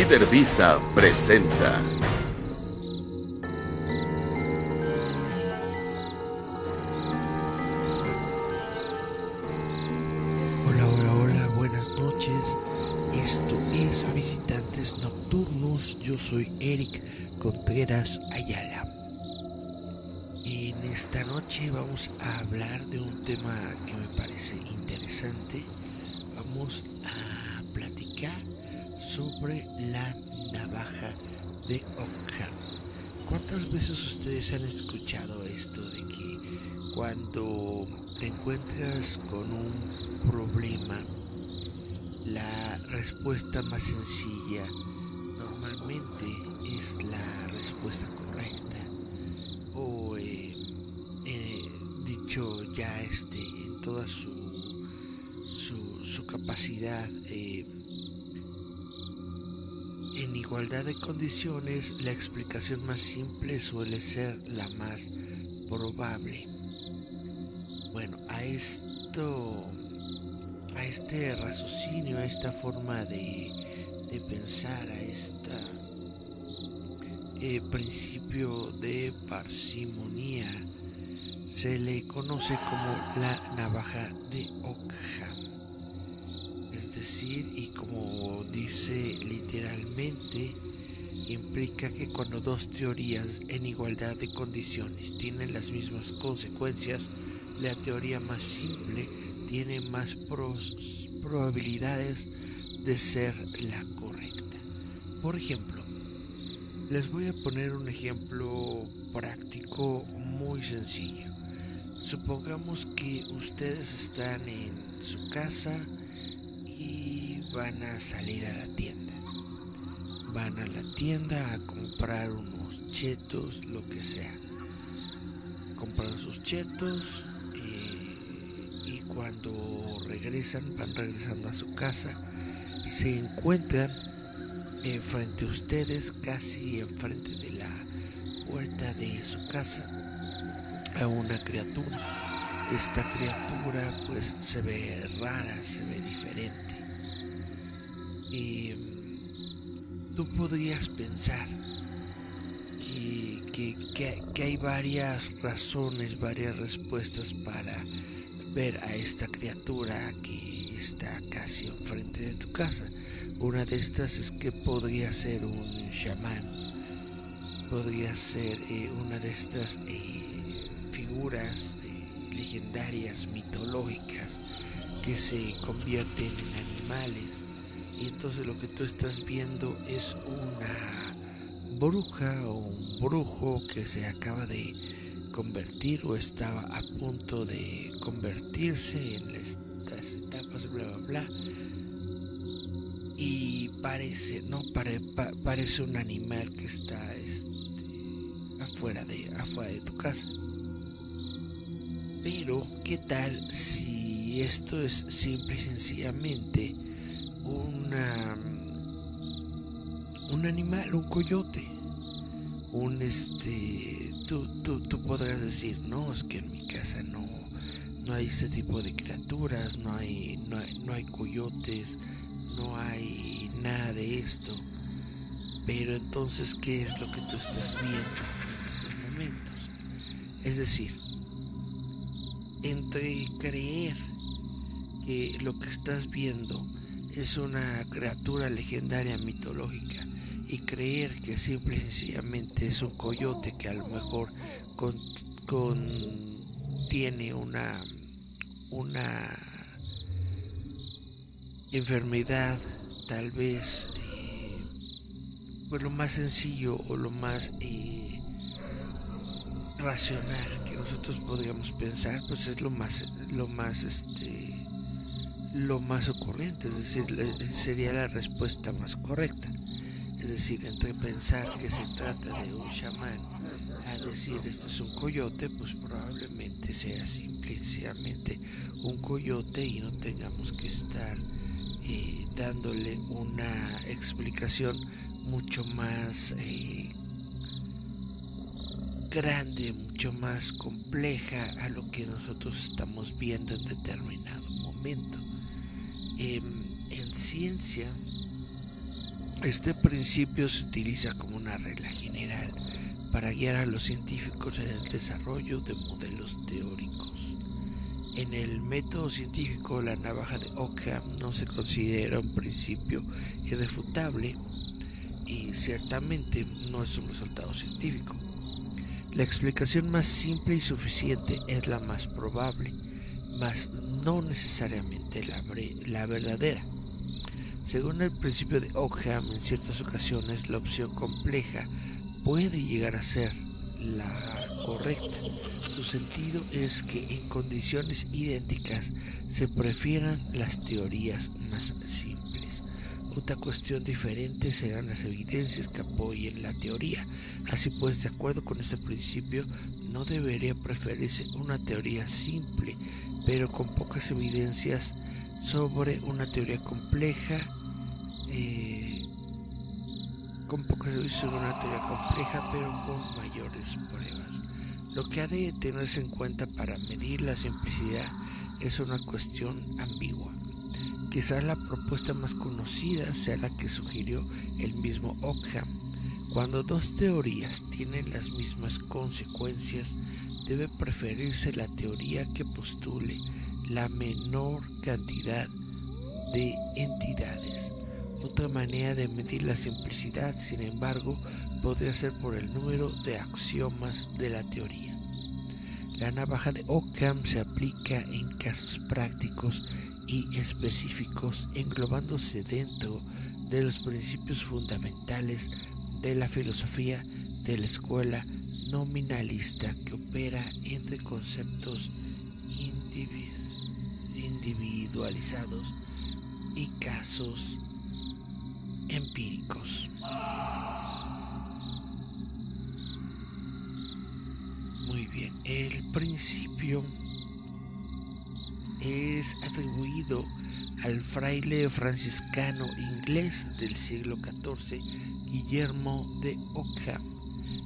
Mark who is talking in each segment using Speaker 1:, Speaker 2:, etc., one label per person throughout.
Speaker 1: Líder Visa presenta.
Speaker 2: Hola, hola, hola, buenas noches. Esto es Visitantes Nocturnos. Yo soy Eric Contreras Ayala. En esta noche vamos a hablar de un tema que me parece interesante. Vamos a platicar sobre la navaja de Ockham. ¿Cuántas veces ustedes han escuchado esto de que cuando te encuentras con un problema, la respuesta más sencilla normalmente es la respuesta correcta? O dicho ya en toda su capacidad, en igualdad de condiciones, la explicación más simple suele ser la más probable. Bueno, a este raciocinio, a esta forma de pensar, a este principio de parsimonía, se le conoce como la navaja de Ockham. Es decir, y como dice literalmente, implica que cuando dos teorías en igualdad de condiciones tienen las mismas consecuencias, la teoría más simple tiene más probabilidades de ser la correcta. Por ejemplo, les voy a poner un ejemplo práctico muy sencillo. Supongamos que ustedes están en su casa y van a salir a la tienda. Van a la tienda a comprar unos chetos, lo que sea. Compran sus chetos y cuando van regresando a su casa, se encuentran frente a ustedes, casi enfrente de la puerta de su casa, a una criatura. Esta criatura pues se ve rara, se ve diferente. Y tú podrías pensar que hay varias razones, varias respuestas para ver a esta criatura que está casi enfrente de tu casa. Una de estas es que podría ser un chamán, podría ser una de estas figuras legendarias, mitológicas, que se convierten en animales. Y entonces lo que tú estás viendo es una bruja o un brujo que se acaba de convertir o estaba a punto de convertirse en estas etapas, bla bla bla. Y parece, ¿no? Parece un animal que está afuera de tu casa. Pero, ¿qué tal si esto es simple y sencillamente un animal, un coyote? Tú podrás decir, no, es que en mi casa no hay ese tipo de criaturas, no hay coyotes, no hay nada de esto. Pero entonces, ¿qué es lo que tú estás viendo en estos momentos? Es decir, entre creer que lo que estás viendo es una criatura legendaria mitológica y creer que simple y sencillamente es un coyote que a lo mejor tiene una enfermedad, tal vez, pues lo más sencillo o lo más racional que nosotros podríamos pensar, pues es lo más ocurrente, es decir, sería la respuesta más correcta. Es decir, entre pensar que se trata de un chamán a decir esto es un coyote, pues probablemente sea simplemente un coyote y no tengamos que estar dándole una explicación mucho más grande, mucho más compleja a lo que nosotros estamos viendo en determinado momento. En ciencia Este principio se utiliza como una regla general para guiar a los científicos en el desarrollo de modelos teóricos. En el método científico, la navaja de Ockham no se considera un principio irrefutable y ciertamente no es un resultado científico. La explicación más simple y suficiente es la más probable, mas no necesariamente la verdadera. Según el principio de Ockham, en ciertas ocasiones la opción compleja puede llegar a ser la correcta. Su sentido es que en condiciones idénticas se prefieran las teorías más simples. Otra cuestión diferente serán las evidencias que apoyen la teoría. Así pues, de acuerdo con este principio, no debería preferirse una teoría simple, pero con pocas evidencias, sobre una teoría compleja, pero con mayores pruebas. Lo que ha de tenerse en cuenta para medir la simplicidad es una cuestión ambigua. Quizás la propuesta más conocida sea la que sugirió el mismo Ockham. Cuando dos teorías tienen las mismas consecuencias, debe preferirse la teoría que postule la menor cantidad de entidades. Otra manera de medir la simplicidad, sin embargo, podría ser por el número de axiomas de la teoría. La navaja de Ockham se aplica en casos prácticos y específicos, englobándose dentro de los principios fundamentales de la filosofía de la escuela nominalista, que opera entre conceptos individualizados y casos empíricos. Muy bien, el principio es atribuido al fraile franciscano inglés del siglo XIV, Guillermo de Ockham,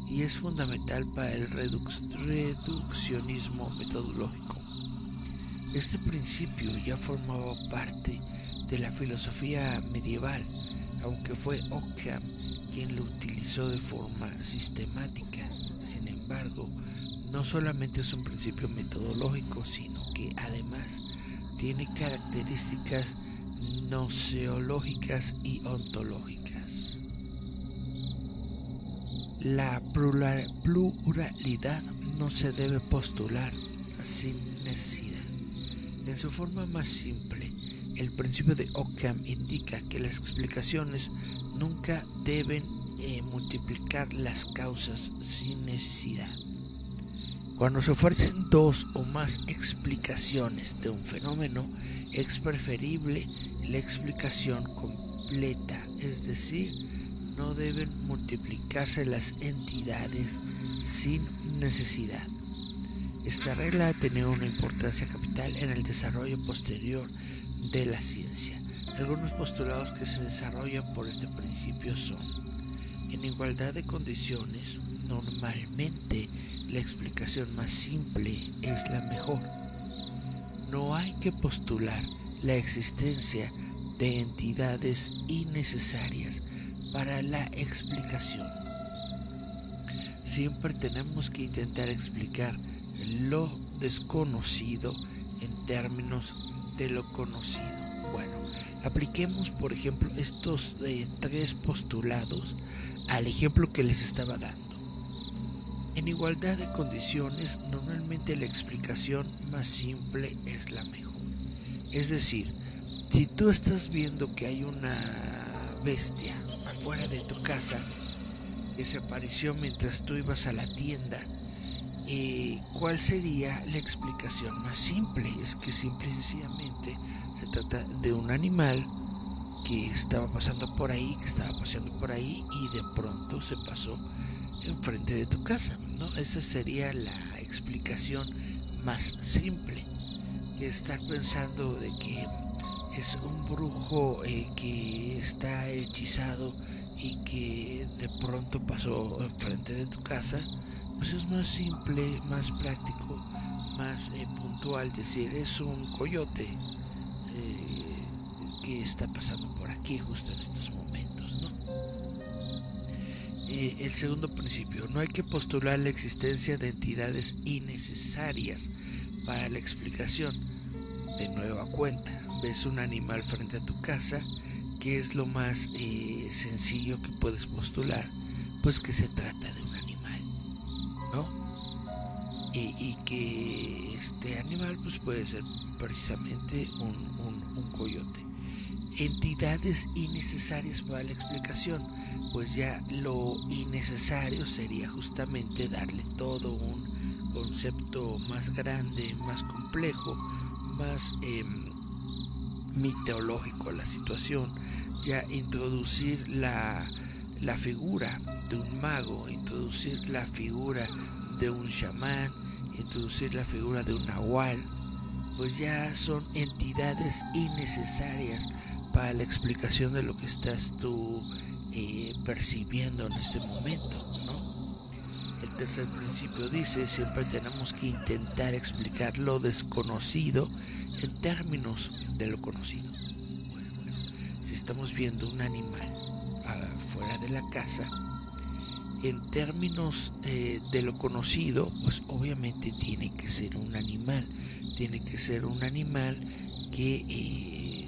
Speaker 2: y es fundamental para el reduccionismo metodológico. Este principio ya formaba parte de la filosofía medieval, aunque fue Ockham quien lo utilizó de forma sistemática. Sin embargo, no solamente es un principio metodológico, sino que además tiene características noseológicas y ontológicas. La pluralidad no se debe postular sin necesidad. En su forma más simple, el principio de Ockham indica que las explicaciones nunca deben multiplicar las causas sin necesidad. Cuando se ofrecen dos o más explicaciones de un fenómeno, es preferible la explicación completa, es decir, no deben multiplicarse las entidades sin necesidad. Esta regla ha tenido una importancia capital en el desarrollo posterior de la ciencia. Algunos postulados que se desarrollan por este principio son: en igualdad de condiciones, normalmente la explicación más simple es la mejor. No hay que postular la existencia de entidades innecesarias para la explicación. Siempre tenemos que intentar explicar lo desconocido en términos de lo conocido. Bueno, apliquemos por ejemplo estos tres postulados al ejemplo que les estaba dando. En igualdad de condiciones, normalmente la explicación más simple es la mejor. Es decir, si tú estás viendo que hay una bestia afuera de tu casa que se apareció mientras tú ibas a la tienda, ¿cuál sería la explicación más simple? Es que simple y sencillamente se trata de un animal que estaba paseando por ahí y de pronto se pasó enfrente de tu casa, ¿no? Esa sería la explicación más simple. Que estar pensando de que es un brujo que está hechizado y que de pronto pasó enfrente de tu casa, pues es más simple, más práctico, más puntual decir es un coyote que está pasando por aquí justo en estos momentos, ¿no? El segundo principio, no hay que postular la existencia de entidades innecesarias para la explicación. De nueva cuenta, ves un animal frente a tu casa, ¿qué es lo más sencillo que puedes postular? Pues que se trata de un animal, ¿no? Y que este animal pues puede ser precisamente un coyote. Entidades innecesarias para la explicación, pues ya lo innecesario sería justamente darle todo un concepto más grande, más complejo, más mitológico a la situación, ya introducir la figura de un mago, introducir la figura de un chamán, introducir la figura de un nahual, pues ya son entidades innecesarias para la explicación de lo que estás tú percibiendo en este momento, ¿no? El tercer principio dice, siempre tenemos que intentar explicar lo desconocido en términos de lo conocido. Pues bueno, si estamos viendo un animal fuera de la casa, en términos de lo conocido, pues obviamente tiene que ser un animal. Tiene que ser un animal que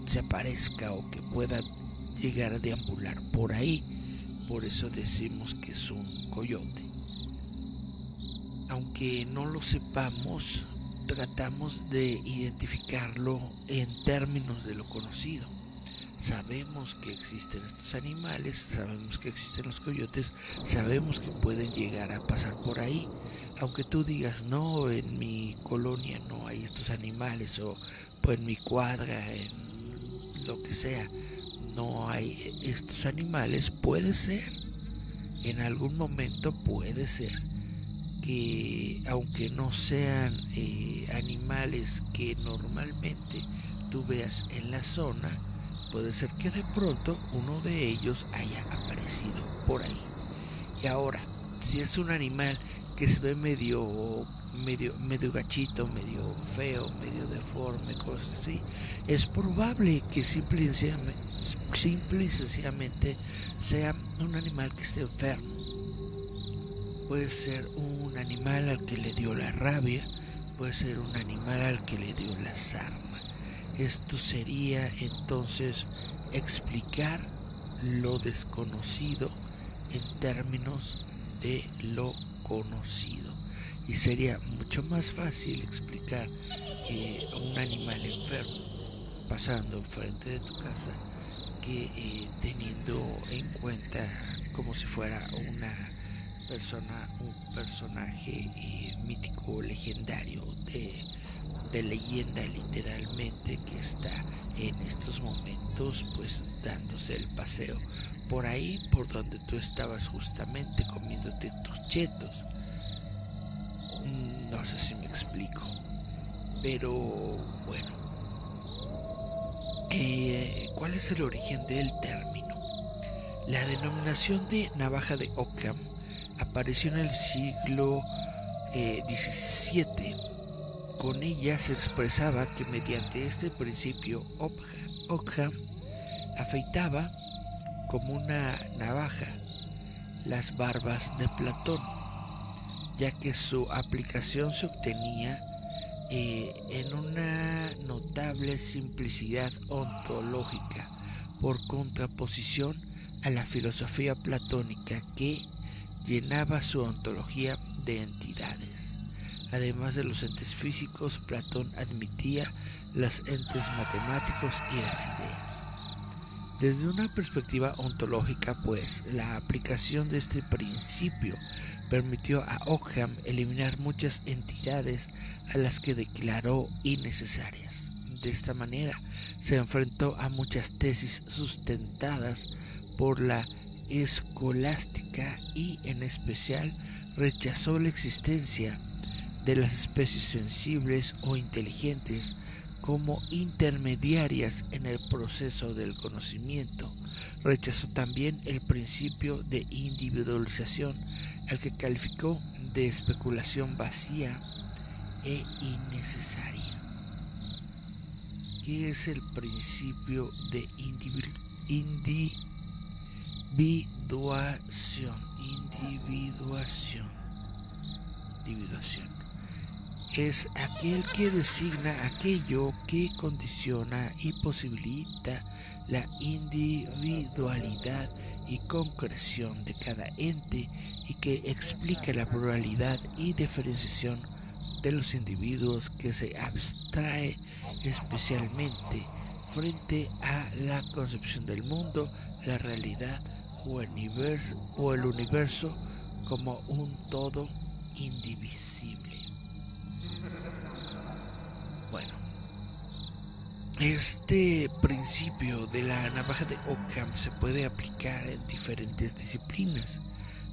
Speaker 2: se aparezca o que pueda llegar a deambular por ahí. Por eso decimos que es un coyote. Aunque no lo sepamos, tratamos de identificarlo en términos de lo conocido. Sabemos que existen estos animales, sabemos que existen los coyotes, sabemos que pueden llegar a pasar por ahí. Aunque tú digas, no, en mi colonia no hay estos animales, o pues en mi cuadra, en lo que sea, no hay estos animales, puede ser, en algún momento puede ser que aunque no sean animales que normalmente tú veas en la zona, puede ser que de pronto uno de ellos haya aparecido por ahí. Y ahora, si es un animal que se ve medio gachito, medio feo, medio deforme, cosas así, es probable que simple y sencillamente sea un animal que esté enfermo. Puede ser un animal al que le dio la rabia, puede ser un animal al que le dio la sarna. Esto sería entonces explicar lo desconocido en términos de lo conocido. Y sería mucho más fácil explicar que un animal enfermo pasando enfrente de tu casa que teniendo en cuenta como si fuera un personaje mítico, legendario, de leyenda literalmente, que está en estos momentos pues dándose el paseo por ahí por donde tú estabas justamente comiéndote tus chetos. No sé si me explico, pero bueno, ¿cuál es el origen del término? La denominación de navaja de Ockham apareció en el siglo XVII. Con ella se expresaba que mediante este principio Ockham afeitaba como una navaja las barbas de Platón, ya que su aplicación se obtenía en una notable simplicidad ontológica, por contraposición a la filosofía platónica que llenaba su ontología de entidades. Además de los entes físicos, Platón admitía los entes matemáticos y las ideas. Desde una perspectiva ontológica, pues, la aplicación de este principio permitió a Ockham eliminar muchas entidades a las que declaró innecesarias. De esta manera, se enfrentó a muchas tesis sustentadas por la escolástica y, en especial, rechazó la existencia de las especies sensibles o inteligentes como intermediarias en el proceso del conocimiento. Rechazó también el principio de individualización, al que calificó de especulación vacía e innecesaria. ¿Qué es el principio de Individuación. Es aquel que designa aquello que condiciona y posibilita la individualidad y concreción de cada ente y que explica la pluralidad y diferenciación de los individuos, que se abstrae especialmente frente a la concepción del mundo, la realidad o el universo como un todo indivisible. Bueno, este principio de la navaja de Ockham se puede aplicar en diferentes disciplinas.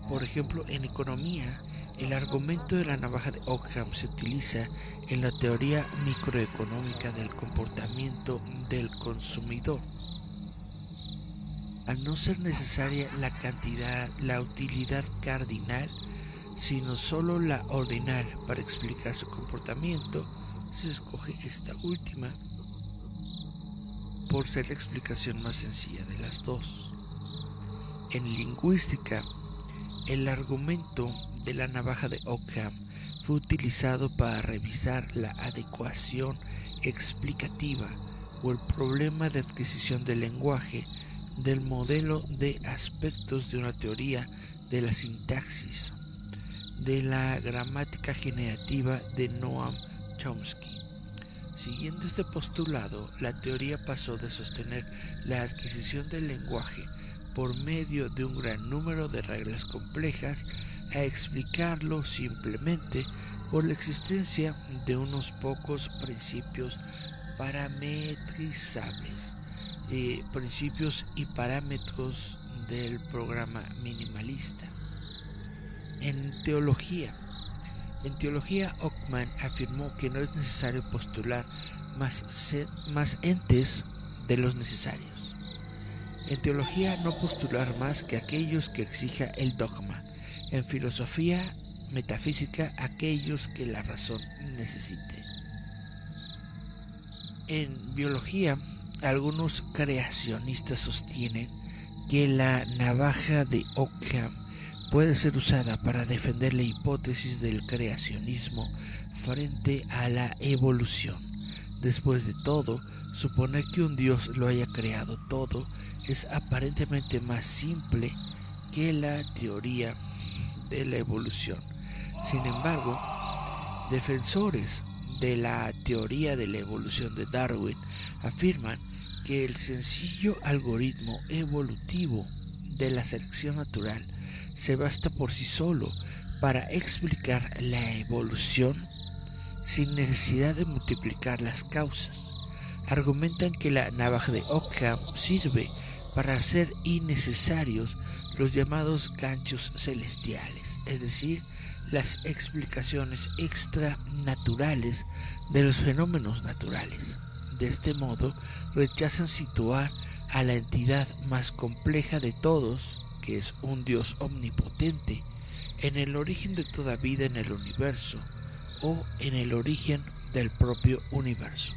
Speaker 2: Por ejemplo, en economía, el argumento de la navaja de Ockham se utiliza en la teoría microeconómica del comportamiento del consumidor. Al no ser necesaria la utilidad cardinal, sino solo la ordinal para explicar su comportamiento, se escoge esta última por ser la explicación más sencilla de las dos. En lingüística, el argumento de la navaja de Ockham fue utilizado para revisar la adecuación explicativa o el problema de adquisición del lenguaje del modelo de aspectos de una teoría de la sintaxis de la gramática generativa de Noam Chomsky. Siguiendo este postulado, la teoría pasó de sostener la adquisición del lenguaje por medio de un gran número de reglas complejas a explicarlo simplemente por la existencia de unos pocos principios parametrizables, principios y parámetros del programa minimalista. En teología, Ockham afirmó que no es necesario postular más entes de los necesarios. En teología, no postular más que aquellos que exija el dogma. En filosofía metafísica, aquellos que la razón necesite. En biología, algunos creacionistas sostienen que la navaja de Ockham puede ser usada para defender la hipótesis del creacionismo frente a la evolución. Después de todo, suponer que un Dios lo haya creado todo es aparentemente más simple que la teoría de la evolución. Sin embargo, defensores de la teoría de la evolución de Darwin afirman que el sencillo algoritmo evolutivo de la selección natural se basta por sí solo para explicar la evolución sin necesidad de multiplicar las causas. Argumentan que la navaja de Ockham sirve para hacer innecesarios los llamados ganchos celestiales, es decir, las explicaciones extranaturales de los fenómenos naturales. De este modo, rechazan situar a la entidad más compleja de todos, que es un Dios omnipotente, en el origen de toda vida en el universo o en el origen del propio universo.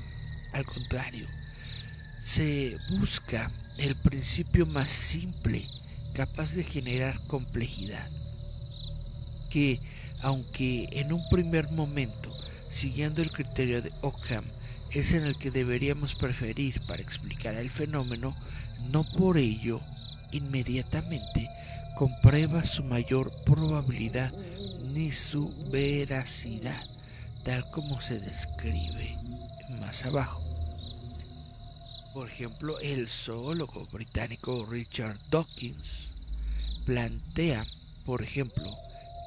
Speaker 2: Al contrario, se busca el principio más simple, capaz de generar complejidad, que, aunque en un primer momento, siguiendo el criterio de Ockham, es en el que deberíamos preferir para explicar el fenómeno, no por ello inmediatamente comprueba su mayor probabilidad ni su veracidad, tal como se describe más abajo. Por ejemplo, el zoólogo británico Richard Dawkins plantea, por ejemplo,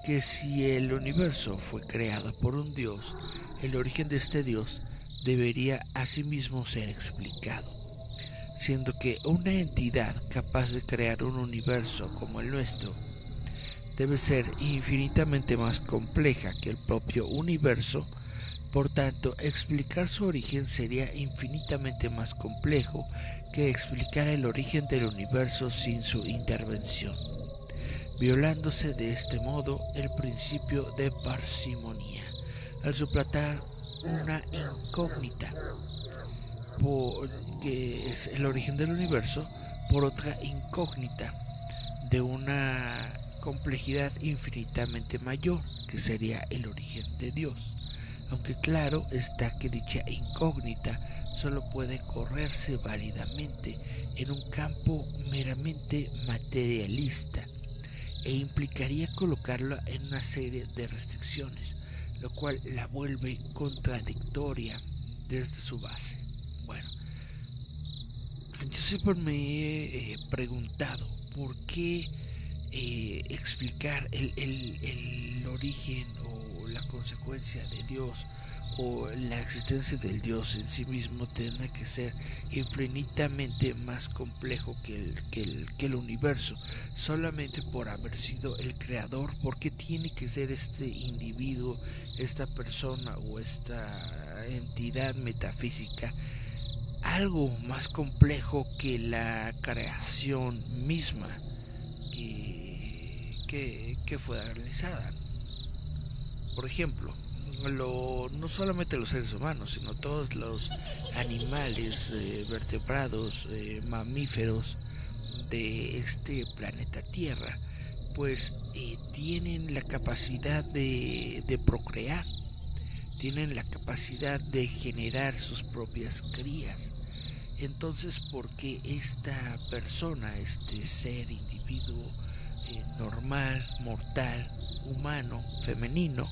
Speaker 2: que si el universo fue creado por un dios, el origen de este dios debería asimismo ser explicado, siendo que una entidad capaz de crear un universo como el nuestro debe ser infinitamente más compleja que el propio universo. Por tanto, explicar su origen sería infinitamente más complejo que explicar el origen del universo sin su intervención, violándose de este modo el principio de parsimonía, al suplantar una incógnita, que es el origen del universo, por otra incógnita, de una complejidad infinitamente mayor, que sería el origen de Dios. Aunque claro está que dicha incógnita solo puede correrse válidamente en un campo meramente materialista e implicaría colocarla en una serie de restricciones, lo cual la vuelve contradictoria desde su base. Bueno, yo siempre me he preguntado por qué explicar el origen o la consecuencia de Dios o la existencia del Dios en sí mismo tiene que ser infinitamente más complejo que el universo, solamente por haber sido el creador. ¿Por qué tiene que ser este individuo, esta persona o esta entidad metafísica algo más complejo que la creación misma que fue realizada? Por ejemplo, no solamente los seres humanos, sino todos los animales, vertebrados, mamíferos de este planeta Tierra, pues tienen la capacidad de procrear, tienen la capacidad de generar sus propias crías. Entonces, ¿por qué esta persona, este ser, individuo normal, mortal, humano, femenino,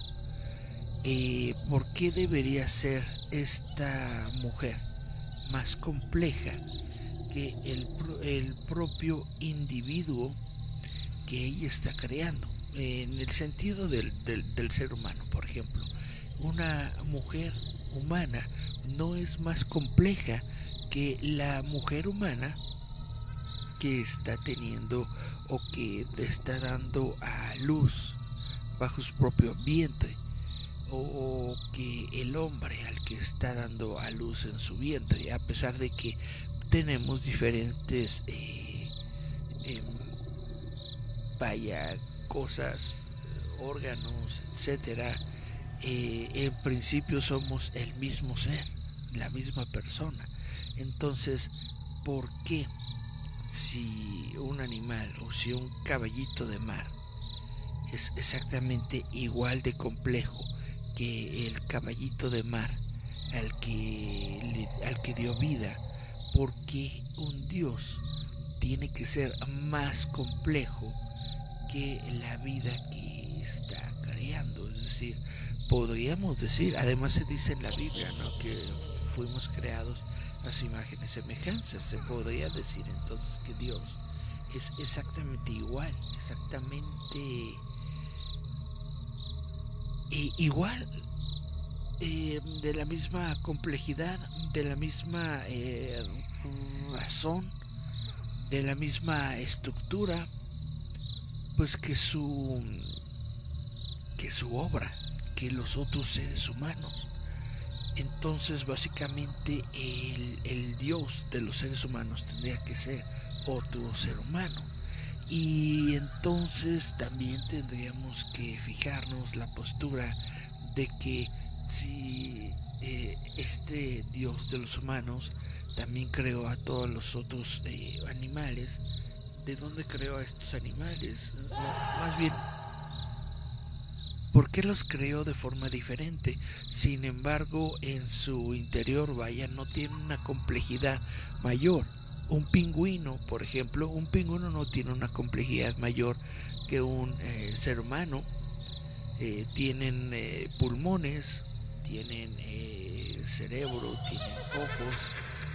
Speaker 2: por qué debería ser esta mujer más compleja que el propio individuo que ella está creando? En el sentido del ser humano, por ejemplo, una mujer humana no es más compleja que la mujer humana que está teniendo o que está dando a luz bajo su propio vientre, o que el hombre al que está dando a luz en su vientre, a pesar de que tenemos diferentes vaya cosas, órganos, etcétera. En principio somos el mismo ser, la misma persona. Entonces, ¿por qué si un animal o si un caballito de mar es exactamente igual de complejo que el caballito de mar al que dio vida, por qué un dios tiene que ser más complejo que la vida que está creando? Es decir, podríamos decir, además se dice en la Biblia, ¿no?, que fuimos creados a su imagen y semejanza. Se podría decir entonces que Dios es exactamente igual, exactamente igual, de la misma complejidad, de la misma razón, de la misma estructura, pues que su obra, que los otros seres humanos. Entonces básicamente el Dios de los seres humanos tendría que ser otro ser humano. Y entonces también tendríamos que fijarnos la postura de que si este Dios de los humanos también creó a todos los otros animales, ¿de dónde creó a estos animales? O más bien, ¿por qué los creó de forma diferente? Sin embargo, en su interior, vaya, no tiene una complejidad mayor. Un pingüino, por ejemplo, un pingüino no tiene una complejidad mayor que un ser humano. Tienen pulmones, tienen cerebro, tienen ojos,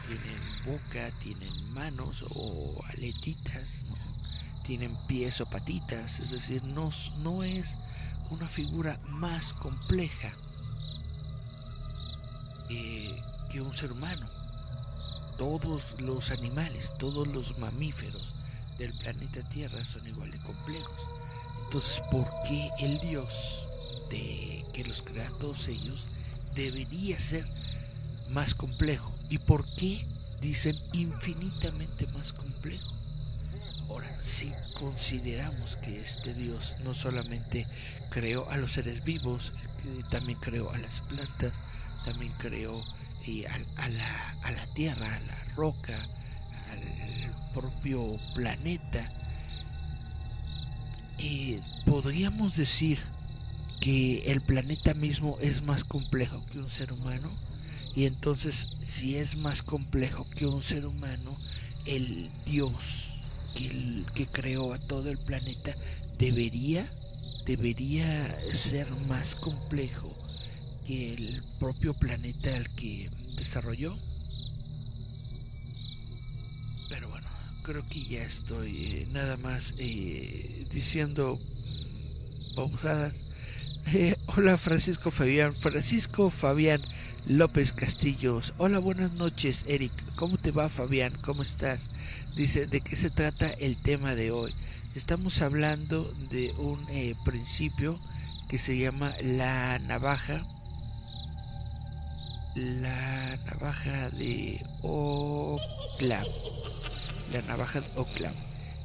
Speaker 2: tienen boca, tienen manos o aletitas, ¿no? Tienen pies o patitas. Es decir, no es una figura más compleja que un ser humano. Todos los animales, todos los mamíferos del planeta Tierra son igual de complejos. Entonces, ¿por qué el Dios de que los crea a todos ellos debería ser más complejo? ¿Y por qué dicen infinitamente más complejo? Ahora, si consideramos que este Dios no solamente creó a los seres vivos, también creó a las plantas, también creó a la tierra, a la roca, al propio planeta, podríamos decir que el planeta mismo es más complejo que un ser humano, y entonces si es más complejo que un ser humano, el Dios que creó a todo el planeta debería ser más complejo que el propio planeta al que desarrolló. Pero bueno, creo que ya estoy nada más diciendo pausadas. Hola Francisco Fabián López Castillos. Hola, buenas noches Eric. ¿Cómo te va Fabián? ¿Cómo estás? Dice, ¿de qué se trata el tema de hoy? Estamos hablando de un principio que se llama la navaja de Ockham. La navaja de Ockham,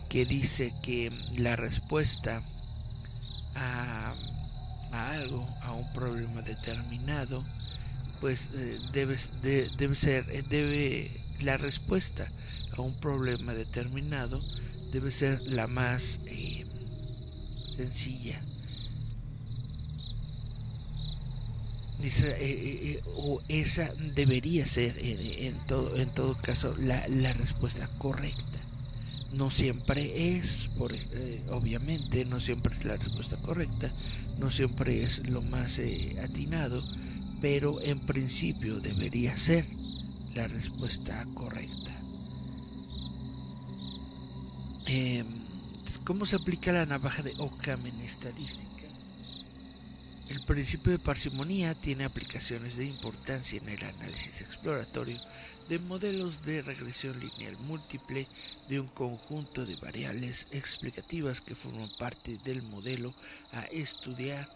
Speaker 2: que dice que la respuesta a, a algo, a un problema determinado, pues la respuesta a un problema determinado debe ser la más sencilla. O esa debería ser en todo caso la respuesta correcta. No siempre es, obviamente, no siempre es la respuesta correcta, no siempre es lo más atinado, pero en principio debería ser la respuesta correcta. ¿Cómo se aplica la navaja de Ockham en estadística? El principio de parsimonía tiene aplicaciones de importancia en el análisis exploratorio de modelos de regresión lineal múltiple de un conjunto de variables explicativas que forman parte del modelo a estudiar.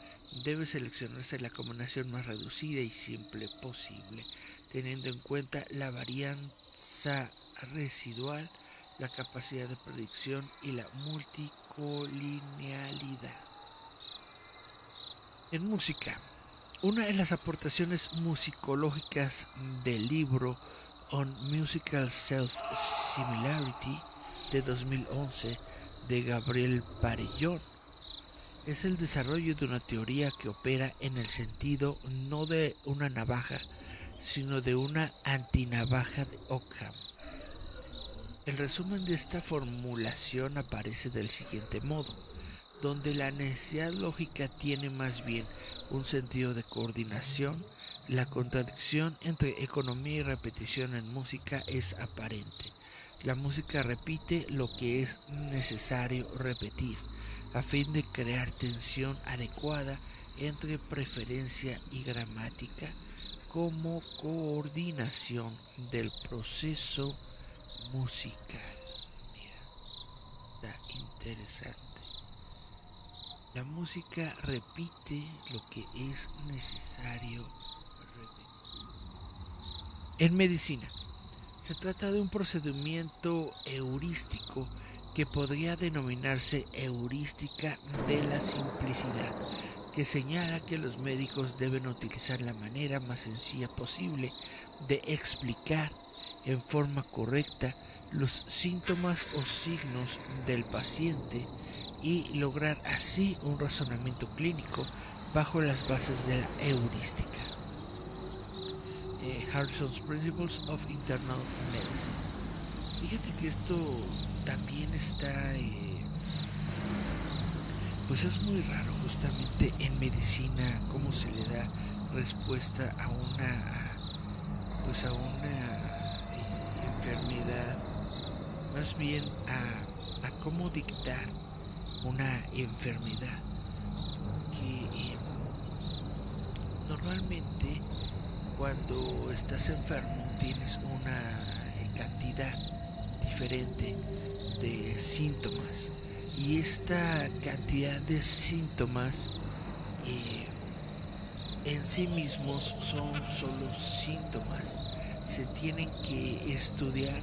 Speaker 2: Debe seleccionarse la combinación más reducida y simple posible, teniendo en cuenta la varianza residual, la capacidad de predicción y la multicolinealidad. En música, una de las aportaciones musicológicas del libro On Musical Self-Similarity de 2011 de Gabriel Parellón es el desarrollo de una teoría que opera en el sentido no de una navaja, sino de una antinavaja de Ockham. El resumen de esta formulación aparece del siguiente modo, donde la necesidad lógica tiene más bien un sentido de coordinación, la contradicción entre economía y repetición en música es aparente. La música repite lo que es necesario repetir, a fin de crear tensión adecuada entre preferencia y gramática como coordinación del proceso musical. Mira, está interesante. La música repite lo que es necesario repetir. En medicina, se trata de un procedimiento heurístico que podría denominarse heurística de la simplicidad, que señala que los médicos deben utilizar la manera más sencilla posible de explicar en forma correcta los síntomas o signos del paciente y lograr así un razonamiento clínico bajo las bases de la heurística. Harrison's Principles of Internal Medicine. Fíjate que esto también está, pues es muy raro justamente en medicina cómo se le da respuesta a una enfermedad, más bien a cómo dictar una enfermedad que normalmente cuando estás enfermo tienes una cantidad diferente de síntomas y esta cantidad de síntomas en sí mismos son solo síntomas. Se tienen que estudiar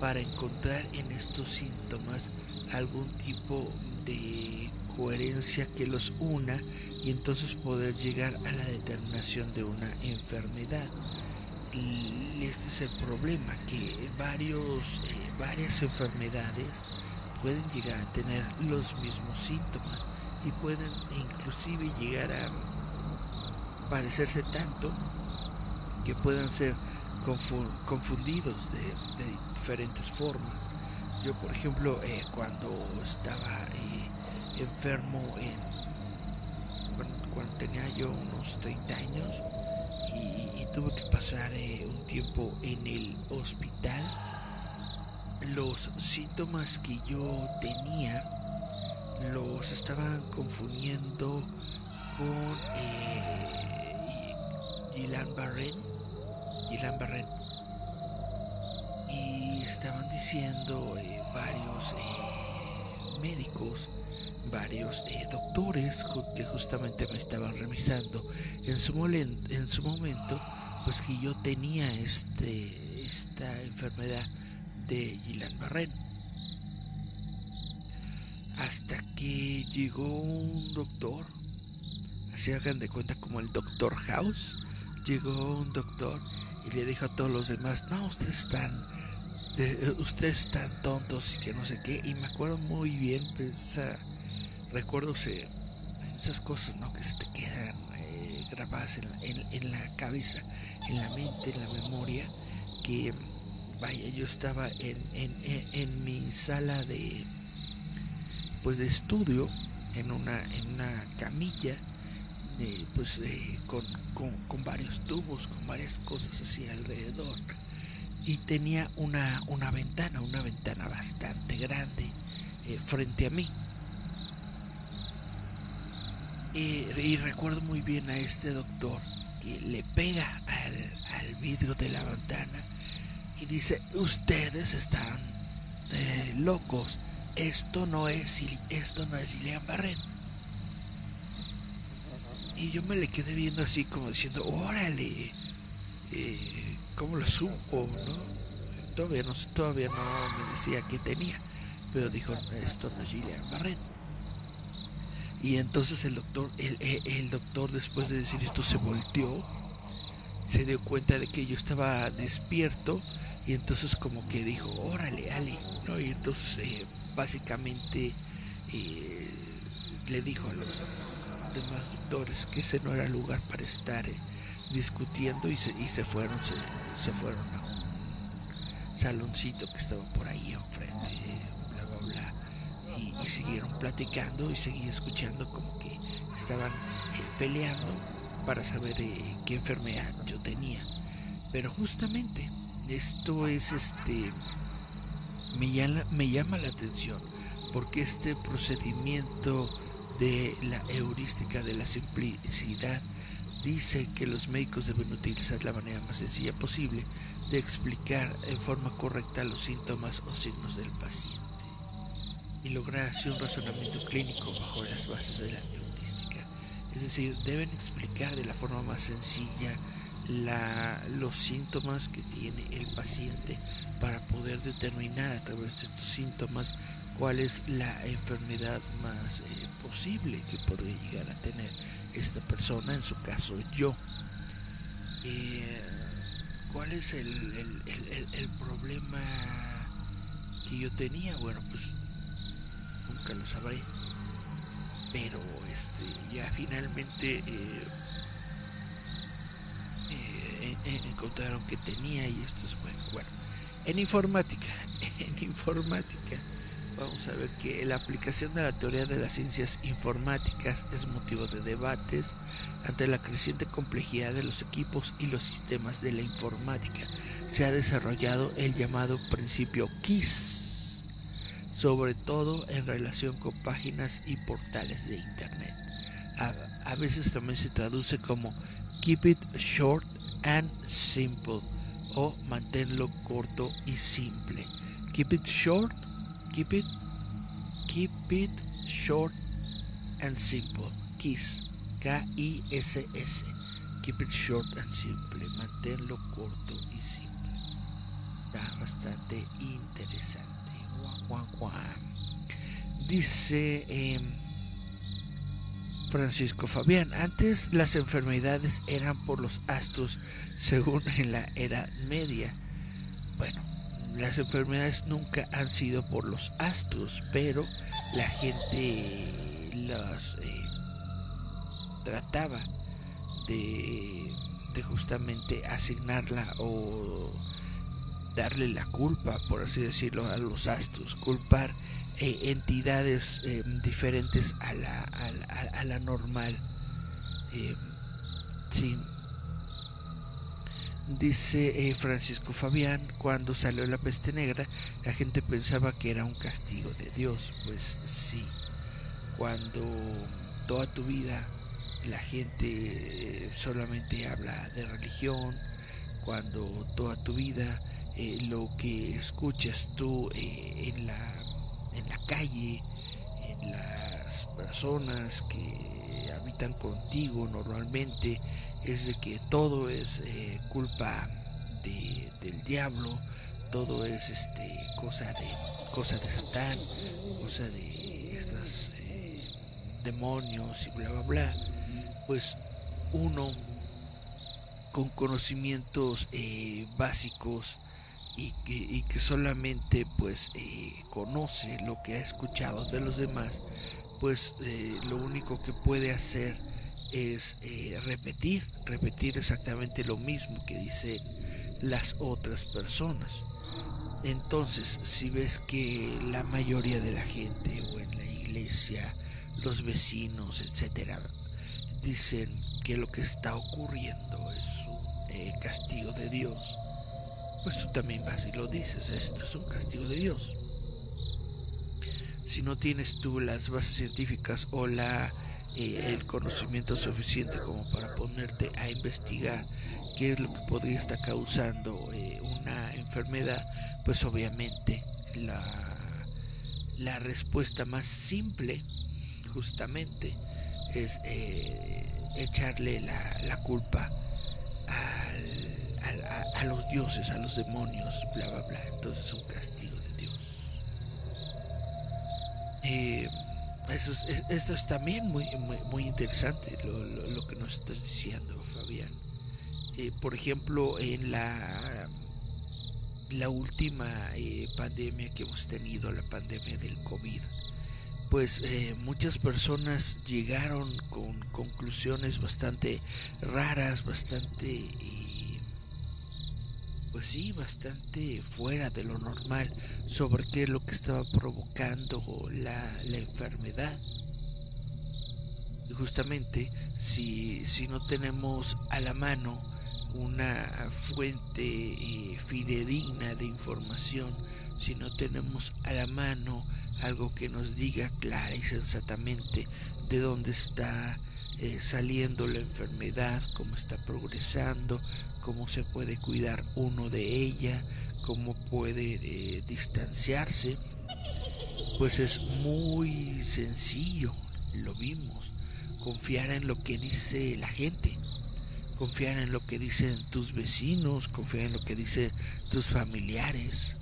Speaker 2: para encontrar en estos síntomas algún tipo de coherencia que los una y entonces poder llegar a la determinación de una enfermedad. Este es el problema, que varias enfermedades pueden llegar a tener los mismos síntomas y pueden inclusive llegar a parecerse tanto que puedan ser confundidos de diferentes formas. Yo, por ejemplo, cuando estaba enfermo cuando tenía yo unos 30 años y tuve que pasar un tiempo en el hospital, los síntomas que yo tenía los estaban confundiendo con Guillain-Barré, y estaban diciendo varios médicos, varios doctores que justamente me estaban revisando en su momento, pues que yo tenía esta enfermedad de Guillain-Barré, hasta que llegó un doctor. Así hagan de cuenta como el Doctor House. Llegó un doctor y le dijo a todos los demás: no, ustedes están tontos y que no sé qué. Y me acuerdo muy bien, pues, recuerdo esas cosas, ¿no?, que se te quedan grabadas en la cabeza, en la mente, en la memoria. Que vaya, yo estaba en mi sala de estudio, en una camilla, con varios tubos, con varias cosas así alrededor, y tenía una ventana bastante grande frente a mí. Y recuerdo muy bien a este doctor que le pega al vidrio de la ventana y dice: ustedes están locos, esto no es Guillain-Barré. Y yo me le quedé viendo así como diciendo: órale, ¿cómo lo supo, no? Todavía no me decía qué tenía, pero dijo: esto no es Guillain-Barré. Y entonces el doctor, después de decir esto, se volteó, se dio cuenta de que yo estaba despierto, y entonces como que dijo: órale, Ale, ¿no? Y entonces básicamente le dijo a los demás doctores que ese no era lugar para estar discutiendo, y se fueron a un saloncito que estaba por ahí enfrente, bla bla bla, y siguieron platicando, y seguí escuchando como que estaban peleando para saber qué enfermedad yo tenía. Pero justamente esto es me llama la atención, porque este procedimiento de la heurística de la simplicidad dice que los médicos deben utilizar la manera más sencilla posible de explicar en forma correcta los síntomas o signos del paciente y lograr así un razonamiento clínico bajo las bases de la heurística. Es decir, deben explicar de la forma más sencilla los síntomas que tiene el paciente para poder determinar a través de estos síntomas cuál es la enfermedad más posible que podría llegar a tener esta persona, en su caso yo. ¿Cuál es el problema que yo tenía? Bueno, pues nunca lo sabré, pero ya finalmente encontraron que tenía, y esto es bueno. En informática vamos a ver que la aplicación de la teoría de las ciencias informáticas es motivo de debates ante la creciente complejidad de los equipos y los sistemas de la informática. Se ha desarrollado el llamado principio KISS, sobre todo en relación con páginas y portales de internet. A veces también se traduce como Keep it short and simple, o manténlo corto y simple. Keep it short and simple. KISS, K-I-S-S. Keep it short and simple. Manténlo corto y simple. Está bastante interesante. Dice Francisco Fabián: antes las enfermedades eran por los astros, según en la Edad Media. Bueno, las enfermedades nunca han sido por los astros, pero la gente las trataba de justamente asignarla o darle la culpa, por así decirlo, a los astros, culpar entidades diferentes a la normal. Eh, sí. Dice Francisco Fabián, cuando salió la peste negra, la gente pensaba que era un castigo de Dios. Pues sí, cuando toda tu vida la gente solamente habla de religión, cuando toda tu vida lo que escuchas tú en la calle, en las personas que habitan contigo normalmente, es de que todo es culpa del diablo, todo es cosa de Satán, cosa de estos demonios y bla bla bla. Pues uno con conocimientos básicos y que solamente pues conoce lo que ha escuchado de los demás, pues lo único que puede hacer es repetir exactamente lo mismo que dicen las otras personas. Entonces, si ves que la mayoría de la gente o en la iglesia, los vecinos, etcétera, dicen que lo que está ocurriendo es un castigo de Dios, pues tú también vas y lo dices, esto es un castigo de Dios. Si no tienes tú las bases científicas o el conocimiento suficiente como para ponerte a investigar qué es lo que podría estar causando una enfermedad, pues obviamente la respuesta más simple justamente es echarle la culpa a los dioses, a los demonios, bla bla bla. Entonces es un castigo de Dios. Esto es también muy interesante lo que nos estás diciendo, Fabián. Por ejemplo, en la última pandemia que hemos tenido, la pandemia del COVID, pues muchas personas llegaron con conclusiones bastante raras, bastante pues sí, bastante fuera de lo normal sobre qué es lo que estaba provocando la enfermedad. Y justamente si no tenemos a la mano una fuente fidedigna de información, si no tenemos a la mano algo que nos diga clara y sensatamente de dónde está saliendo la enfermedad, cómo está progresando, cómo se puede cuidar uno de ella, cómo puede distanciarse, pues es muy sencillo, lo vimos, confiar en lo que dice la gente, confiar en lo que dicen tus vecinos, confiar en lo que dicen tus familiares,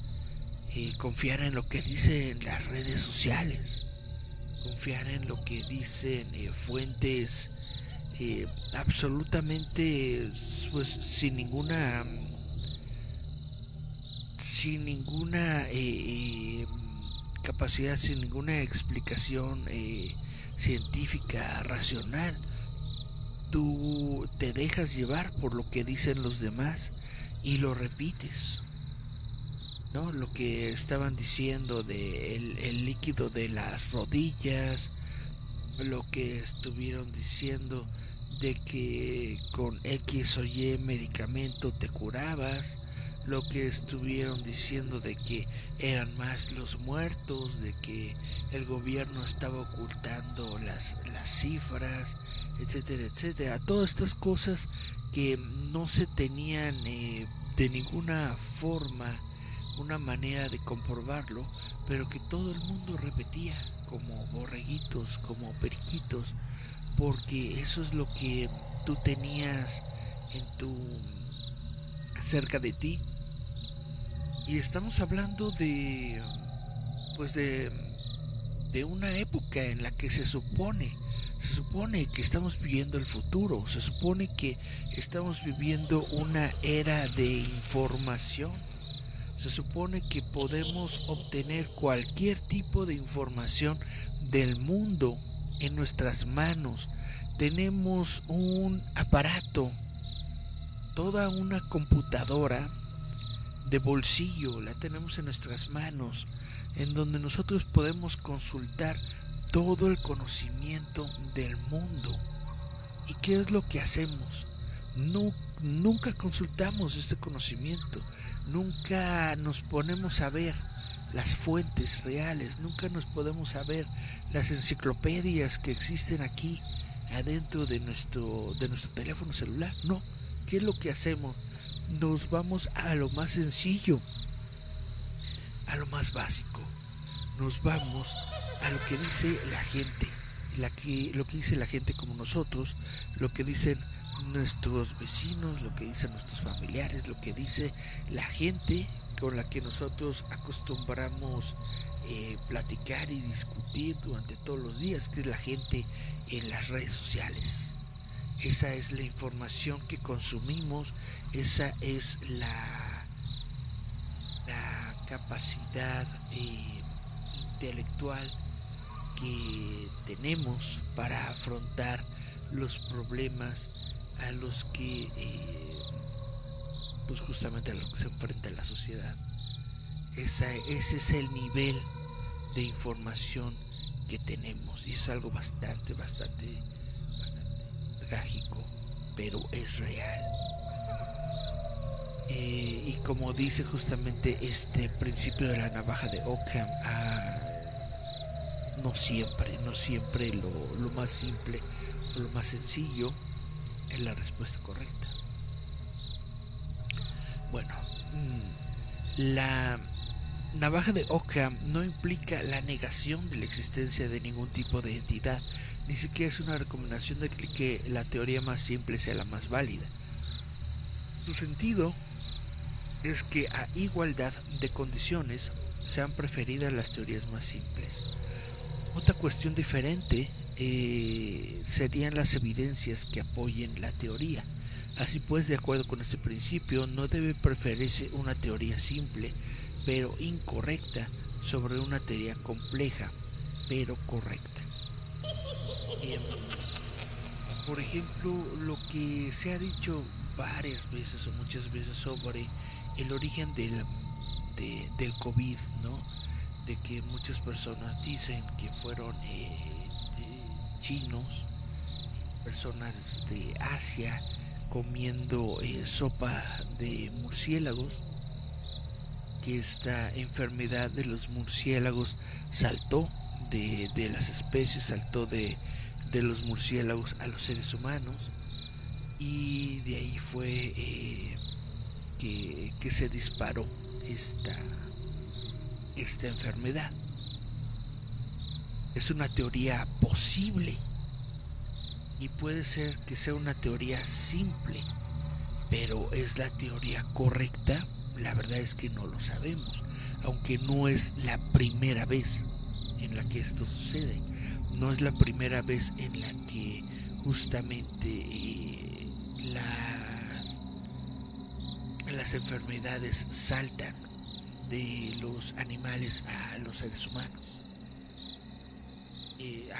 Speaker 2: confiar en lo que dicen las redes sociales, confiar en lo que dicen fuentes absolutamente pues sin ninguna capacidad, sin ninguna explicación científica racional. Tú te dejas llevar por lo que dicen los demás y lo repites, ¿no? Lo que estaban diciendo de el líquido de las rodillas, lo que estuvieron diciendo de que con X o Y medicamento te curabas, lo que estuvieron diciendo de que eran más los muertos, de que el gobierno estaba ocultando las cifras, etcétera, etcétera. Todas estas cosas que no se tenían de ninguna forma una manera de comprobarlo, pero que todo el mundo repetía como borreguitos, como periquitos, porque eso es lo que tú tenías en tu cerca de ti. Y estamos hablando de pues de una época en la que se supone que estamos viviendo el futuro, se supone que estamos viviendo una era de información, Se supone que podemos obtener cualquier tipo de información del mundo en nuestras manos. Tenemos un aparato, toda una computadora de bolsillo, la tenemos en nuestras manos, en donde nosotros podemos consultar todo el conocimiento del mundo. ¿Y qué es lo que hacemos? No, nunca consultamos este conocimiento, nunca nos ponemos a ver las fuentes reales, nunca nos podemos saber las enciclopedias que existen aquí adentro de nuestro teléfono celular. No, ¿qué es lo que hacemos? Nos vamos a lo más sencillo, a lo más básico. Nos vamos a lo que dice la gente, lo que dice la gente como nosotros, lo que dicen nuestros vecinos, lo que dicen nuestros familiares, lo que dice la gente con la que nosotros acostumbramos platicar y discutir durante todos los días, que es la gente en las redes sociales. Esa es la información que consumimos, esa es la capacidad intelectual que tenemos para afrontar los problemas a los que pues justamente a los que se enfrenta la sociedad. Ese es el nivel de información que tenemos, y es algo bastante trágico, pero es real. Y como dice justamente este principio de la navaja de Ockham, no siempre lo más simple o lo más sencillo es la respuesta correcta. Bueno, la navaja de Ockham no implica la negación de la existencia de ningún tipo de entidad, ni siquiera es una recomendación de que la teoría más simple sea la más válida. Su sentido es que a igualdad de condiciones sean preferidas las teorías más simples. Otra cuestión diferente serían las evidencias que apoyen la teoría. Así pues, de acuerdo con este principio, no debe preferirse una teoría simple pero incorrecta sobre una teoría compleja pero correcta. Por ejemplo, lo que se ha dicho varias veces o muchas veces sobre el origen del COVID, ¿no? De que muchas personas dicen que fueron chinos, personas de Asia comiendo sopa de murciélagos, que esta enfermedad de los murciélagos saltó de las especies, saltó de los murciélagos a los seres humanos, y de ahí fue que se disparó esta enfermedad. Es una teoría posible y puede ser que sea una teoría simple, pero ¿es la teoría correcta? La verdad es que no lo sabemos, aunque no es la primera vez en la que esto sucede. No es la primera vez en la que justamente las enfermedades saltan de los animales a los seres humanos.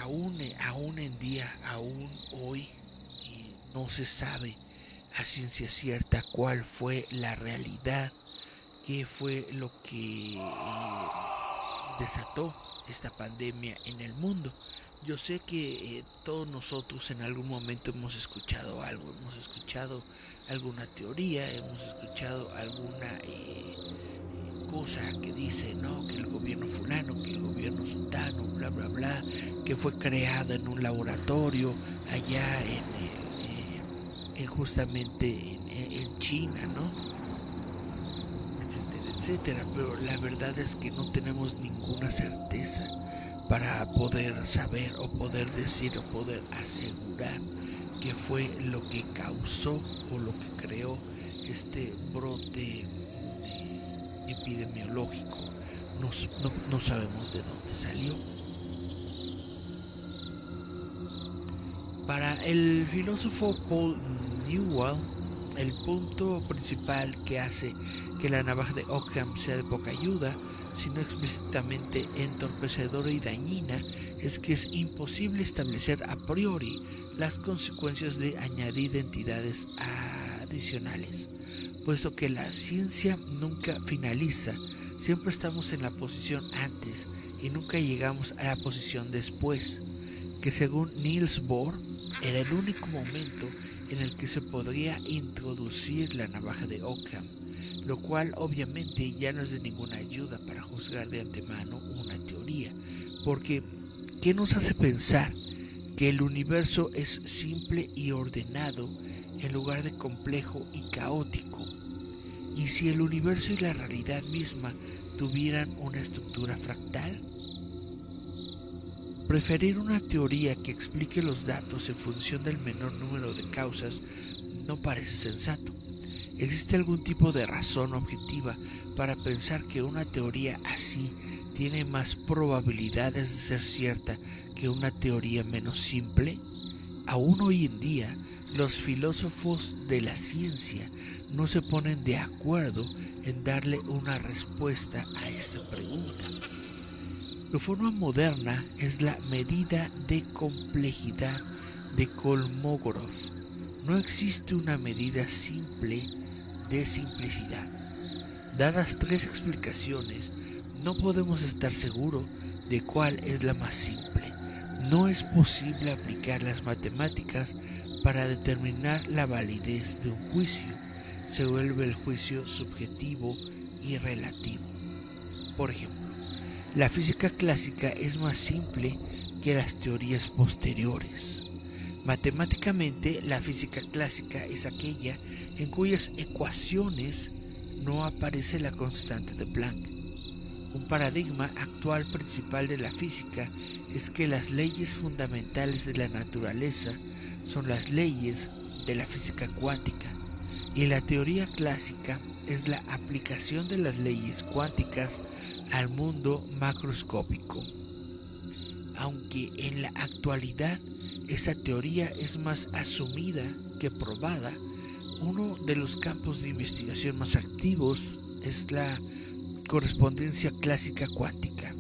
Speaker 2: Aún en día, aún hoy, no se sabe a ciencia cierta cuál fue la realidad, qué fue lo que desató esta pandemia en el mundo. Yo sé que todos nosotros en algún momento hemos escuchado algo, hemos escuchado alguna teoría, hemos escuchado alguna cosa que dice, no, que el gobierno fulano, que el gobierno sultano, bla bla bla, que fue creado en un laboratorio allá justamente en China, ¿no? Etcétera, etcétera. Pero la verdad es que no tenemos ninguna certeza para poder saber o poder decir o poder asegurar qué fue lo que causó o lo que creó este brote epidemiológico. No sabemos de dónde salió. Para el filósofo Paul Newell, El punto principal que hace que la navaja de Ockham sea de poca ayuda, sino explícitamente entorpecedora y dañina, es que es imposible establecer a priori las consecuencias de añadir entidades adicionales, puesto que la ciencia nunca finaliza, siempre estamos en la posición antes y nunca llegamos a la posición después, que según Niels Bohr era el único momento en el que se podría introducir la navaja de Ockham, lo cual obviamente ya no es de ninguna ayuda para juzgar de antemano una teoría, porque ¿qué nos hace pensar que el universo es simple y ordenado en lugar de complejo y caótico? ¿Y si el universo y la realidad misma tuvieran una estructura fractal? Preferir una teoría que explique los datos en función del menor número de causas no parece sensato. ¿Existe algún tipo de razón objetiva para pensar que una teoría así tiene más probabilidades de ser cierta que una teoría menos simple? Aún hoy en día, los filósofos de la ciencia no se ponen de acuerdo en darle una respuesta a esta pregunta. La forma moderna es la medida de complejidad de Kolmogorov. No existe una medida simple de simplicidad. Dadas tres explicaciones, no podemos estar seguros de cuál es la más simple. No es posible aplicar las matemáticas para determinar la validez de un juicio. Se vuelve el juicio subjetivo y relativo. Por ejemplo, la física clásica es más simple que las teorías posteriores. Matemáticamente, la física clásica es aquella en cuyas ecuaciones no aparece la constante de Planck. Un paradigma actual principal de la física es que las leyes fundamentales de la naturaleza son las leyes de la física cuántica, y la teoría clásica es la aplicación de las leyes cuánticas al mundo macroscópico. Aunque en la actualidad esta teoría es más asumida que probada, uno de los campos de investigación más activos es la correspondencia clásica cuántica.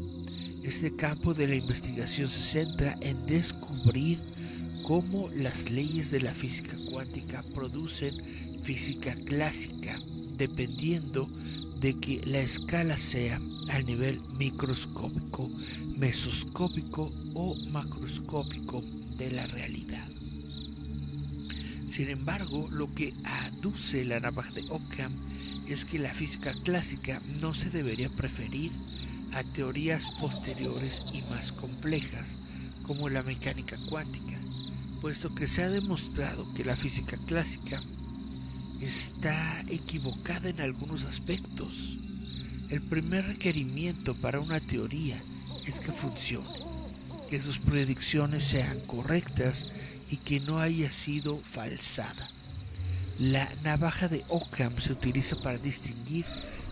Speaker 2: Este campo de la investigación se centra en descubrir cómo las leyes de la física cuántica producen física clásica, dependiendo de que la escala sea al nivel microscópico, mesoscópico o macroscópico de la realidad. Sin embargo, lo que aduce la navaja de Ockham es que la física clásica no se debería preferir a teorías posteriores y más complejas, como la mecánica cuántica, puesto que se ha demostrado que la física clásica está equivocada en algunos aspectos. El primer requerimiento para una teoría es que funcione, que sus predicciones sean correctas y que no haya sido falsada. La navaja de Ockham se utiliza para distinguir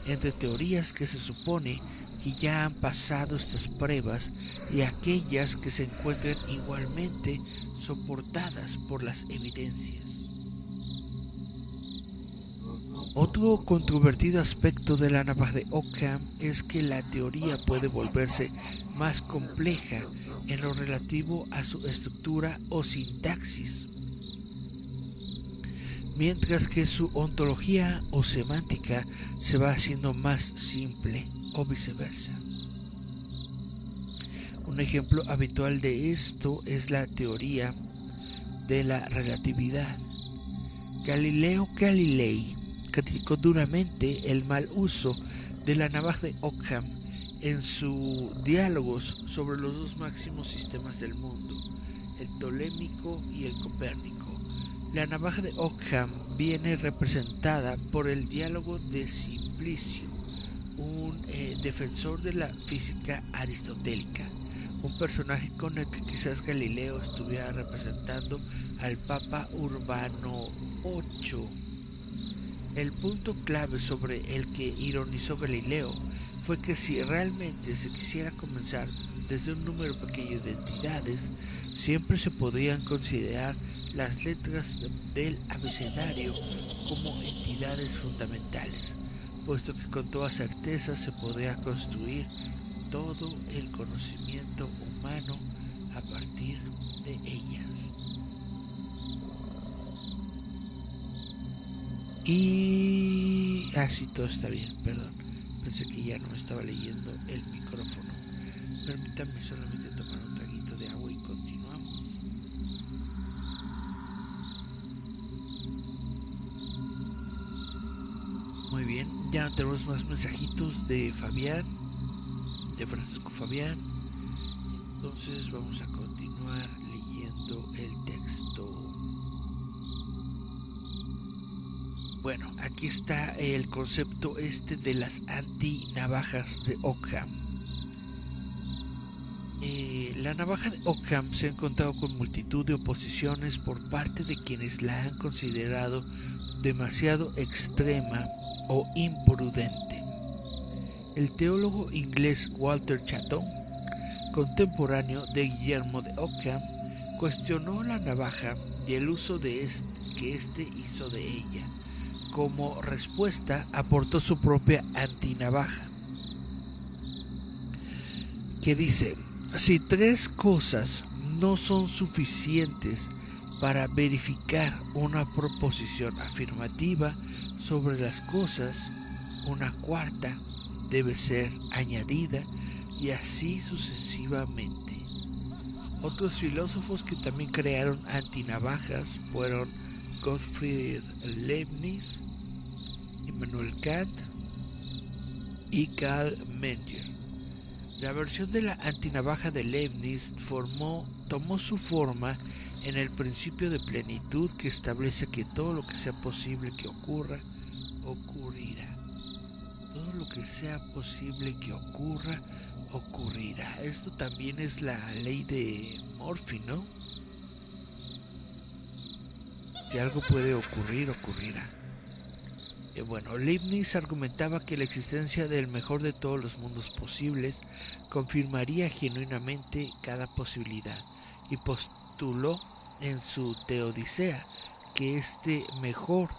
Speaker 2: entre teorías que se supone que ya han pasado estas pruebas y aquellas que se encuentran igualmente soportadas por las evidencias. Otro controvertido aspecto de la navaja de Ockham es que la teoría puede volverse más compleja en lo relativo a su estructura o sintaxis, mientras que su ontología o semántica se va haciendo más simple o viceversa. Un ejemplo habitual de esto es la teoría de la relatividad. Galileo Galilei criticó duramente el mal uso de la navaja de Ockham en sus diálogos sobre los dos máximos sistemas del mundo, el tolémico y el copérnico. La navaja de Ockham viene representada por el diálogo de Simplicio, un defensor de la física aristotélica, un personaje con el que quizás Galileo estuviera representando al Papa Urbano VIII. El punto clave sobre el que ironizó Galileo fue que si realmente se quisiera comenzar desde un número pequeño de entidades, siempre se podrían considerar las letras del abecedario como entidades fundamentales, puesto que con toda certeza se podría construir todo el conocimiento humano a partir de ellas. Y así todo está bien, perdón. Pensé que ya no me estaba leyendo el micrófono. Permítanme solamente tomar un traguito de agua y continuamos. Muy bien, ya no tenemos más mensajitos de Fabián, de Francisco Fabián. Entonces vamos a continuar leyendo el texto. Bueno, aquí está el concepto de las antinavajas de Ockham. La navaja de Ockham se ha encontrado con multitud de oposiciones por parte de quienes la han considerado demasiado extrema o imprudente. El teólogo inglés Walter Chatton, contemporáneo de Guillermo de Ockham, cuestionó la navaja y el uso que éste hizo de ella. Como respuesta, aportó su propia antinavaja, que dice: si 3 cosas no son suficientes para verificar una proposición afirmativa sobre las cosas, una cuarta debe ser añadida, y así sucesivamente. Otros filósofos que también crearon antinavajas fueron Gottfried Leibniz, Immanuel Kant y Karl Menger. La versión de la antinavaja de Leibniz tomó su forma en el principio de plenitud, que establece que todo lo que sea posible que ocurra, ocurrirá. Todo lo que sea posible que ocurra, ocurrirá. Esto también es la ley de Murphy, ¿no? Si algo puede ocurrir, ocurrirá. Bueno, Leibniz argumentaba que la existencia del mejor de todos los mundos posibles confirmaría genuinamente cada posibilidad, y postuló en su Teodicea que este mejor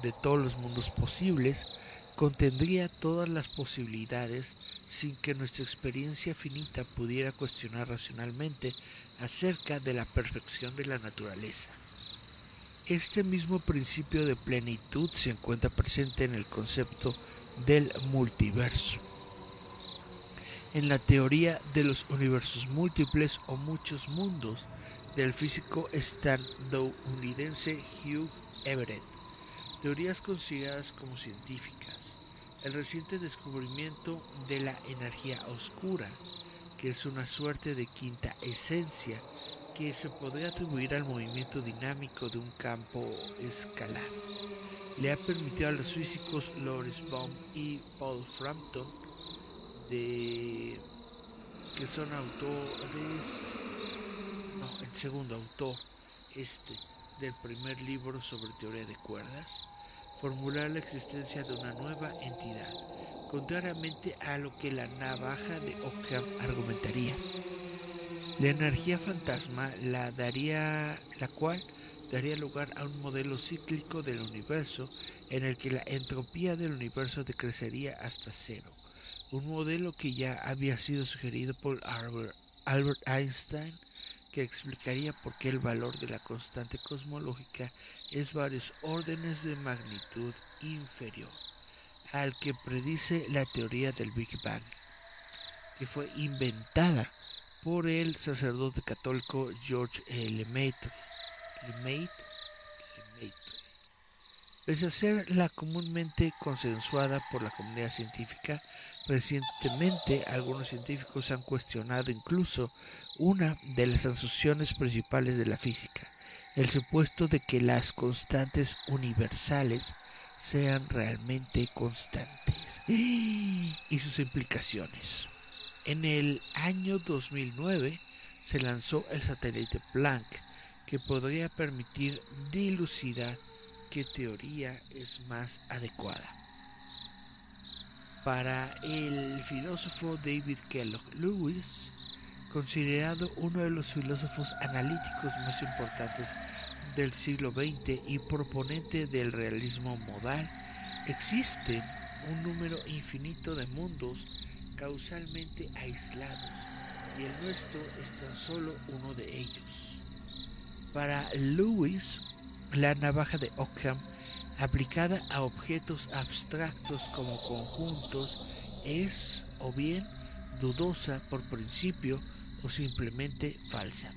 Speaker 2: de todos los mundos posibles contendría todas las posibilidades sin que nuestra experiencia finita pudiera cuestionar racionalmente acerca de la perfección de la naturaleza. Este mismo principio de plenitud se encuentra presente en el concepto del multiverso. En la teoría de los universos múltiples o muchos mundos del físico estadounidense Hugh Everett, teorías consideradas como científicas. El reciente descubrimiento de la energía oscura, que es una suerte de quinta esencia, que se podría atribuir al movimiento dinámico de un campo escalar, le ha permitido a los físicos Lawrence Baum y Paul Frampton, que son el segundo autor del primer libro sobre teoría de cuerdas, formular la existencia de una nueva entidad, contrariamente a lo que la navaja de Ockham argumentaría. La energía fantasma, la cual daría lugar a un modelo cíclico del universo en el que la entropía del universo decrecería hasta cero. Un modelo que ya había sido sugerido por Albert Einstein, que explicaría por qué el valor de la constante cosmológica es varios órdenes de magnitud inferior al que predice la teoría del Big Bang, que fue inventada por el sacerdote católico George Lemaitre. Pese a ser la comúnmente consensuada por la comunidad científica, recientemente algunos científicos han cuestionado incluso una de las asunciones principales de la física, el supuesto de que las constantes universales sean realmente constantes y sus implicaciones. En el año 2009 se lanzó el satélite Planck, que podría permitir dilucidar qué teoría es más adecuada. Para el filósofo David Kellogg Lewis, considerado uno de los filósofos analíticos más importantes del siglo XX y proponente del realismo modal. Existe un número infinito de mundos causalmente aislados y el nuestro es tan solo uno de ellos. Para Lewis, la navaja de Ockham, aplicada a objetos abstractos como conjuntos, es o bien dudosa por principio o simplemente falsa.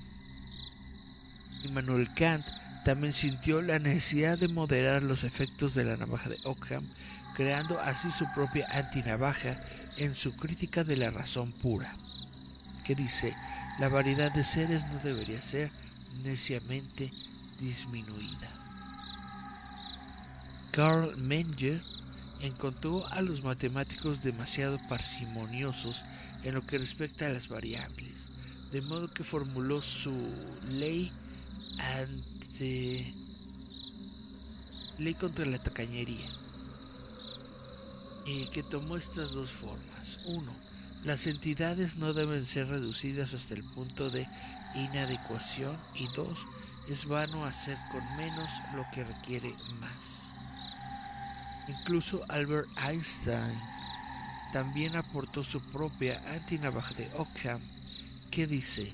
Speaker 2: Immanuel Kant también sintió la necesidad de moderar los efectos de la navaja de Ockham, creando así su propia antinavaja en su crítica de la razón pura, que dice: la variedad de seres no debería ser neciamente disminuida. Carl Menger encontró a los matemáticos demasiado parsimoniosos en lo que respecta a las variables, de modo que formuló su ley contra la tacañería, que tomó estas dos formas. 1. Las entidades no deben ser reducidas hasta el punto de inadecuación, y 2. Es vano hacer con menos lo que requiere más. Incluso Albert Einstein también aportó su propia antinavaja de Ockham, que dice: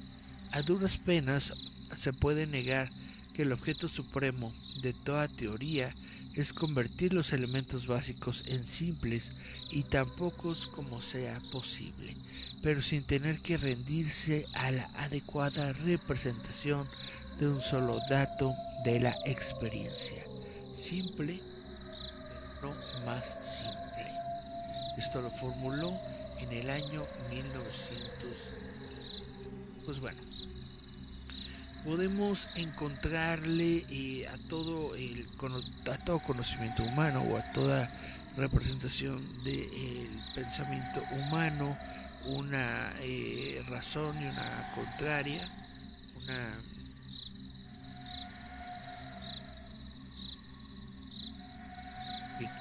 Speaker 2: a duras penas se puede negar que el objeto supremo de toda teoría es convertir los elementos básicos en simples y tan pocos como sea posible, pero sin tener que rendirse a la adecuada representación de un solo dato de la experiencia. Simple, pero no más simple. Esto lo formuló en el año 1900. Pues bueno, podemos encontrarle a todo conocimiento humano o a toda representación del pensamiento humano una razón y una contraria, una bien.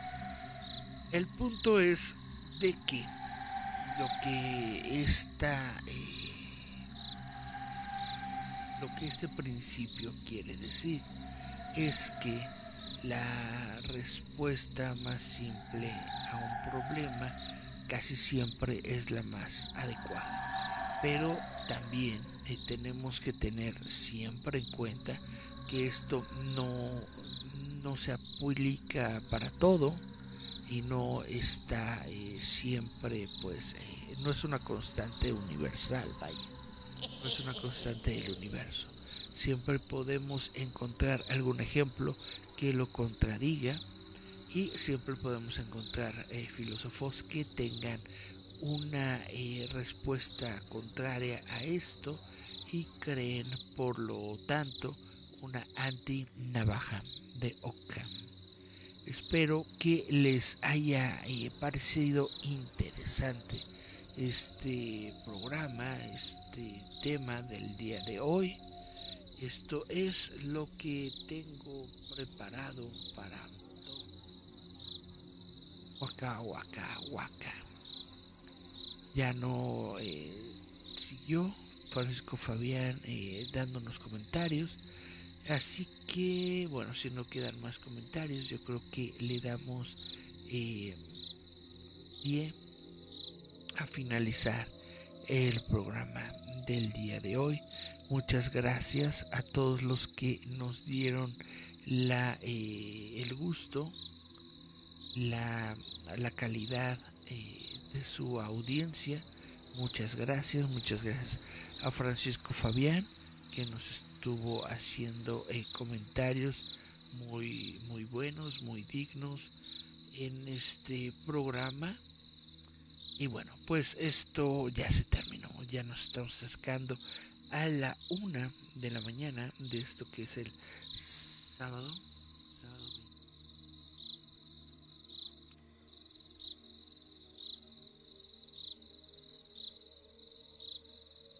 Speaker 2: El punto es de que lo que este principio quiere decir es que la respuesta más simple a un problema casi siempre es la más adecuada. Pero también tenemos que tener siempre en cuenta que esto no se aplica para todo y no está siempre, pues, no es una constante universal, vaya. No es una constante del universo. Siempre podemos encontrar algún ejemplo que lo contradiga y siempre podemos encontrar filósofos que tengan una respuesta contraria a esto y creen, por lo tanto, una anti-navaja de Ockham. Espero que les haya parecido interesante este programa, este tema del día de hoy. Esto es lo que tengo preparado para todo. Waka, waka, waka. Ya no siguió Francisco Fabián dándonos comentarios. Así que, bueno, si no quedan más comentarios, yo creo que le damos pie a finalizar el programa del día de hoy. Muchas gracias a todos los que nos dieron el gusto, la calidad de su audiencia. Muchas gracias a Francisco Fabián, que nos estuvo haciendo comentarios muy buenos, muy dignos en este programa. Y bueno, pues esto ya se terminó, ya nos estamos acercando a la 1 de la mañana de esto que es el sábado.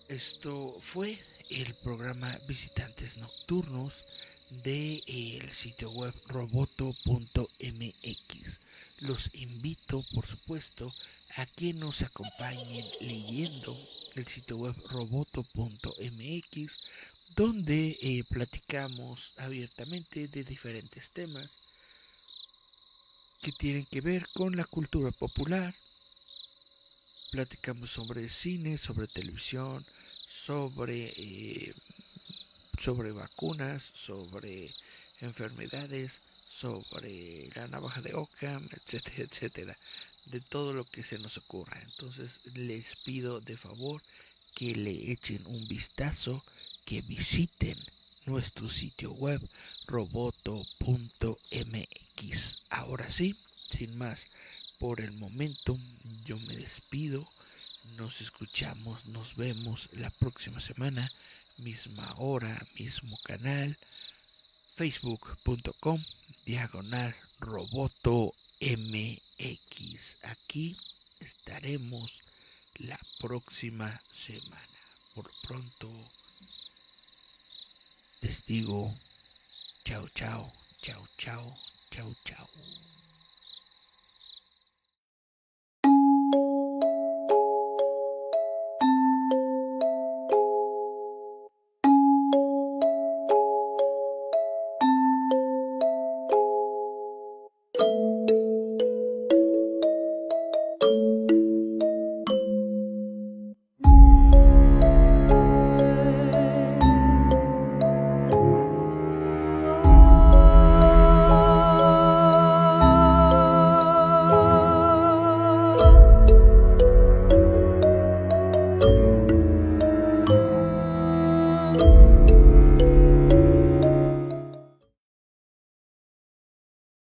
Speaker 2: Esto fue el programa Visitantes Nocturnos del sitio web roboto.mx. Los invito, por supuesto, a que nos acompañen leyendo el sitio web roboto.mx, donde platicamos abiertamente de diferentes temas que tienen que ver con la cultura popular. Platicamos sobre cine, sobre televisión, sobre vacunas, sobre enfermedades, sobre la navaja de Occam, etcétera, etcétera, de todo lo que se nos ocurra. Entonces les pido de favor que le echen un vistazo, que visiten nuestro sitio web roboto.mx. Ahora sí, sin más, por el momento yo me despido. Nos escuchamos, nos vemos la próxima semana, misma hora, mismo canal, facebook.com/roboto mx. Aquí estaremos la próxima semana. Por pronto les digo chao, chao, chao, chao, chao, chao.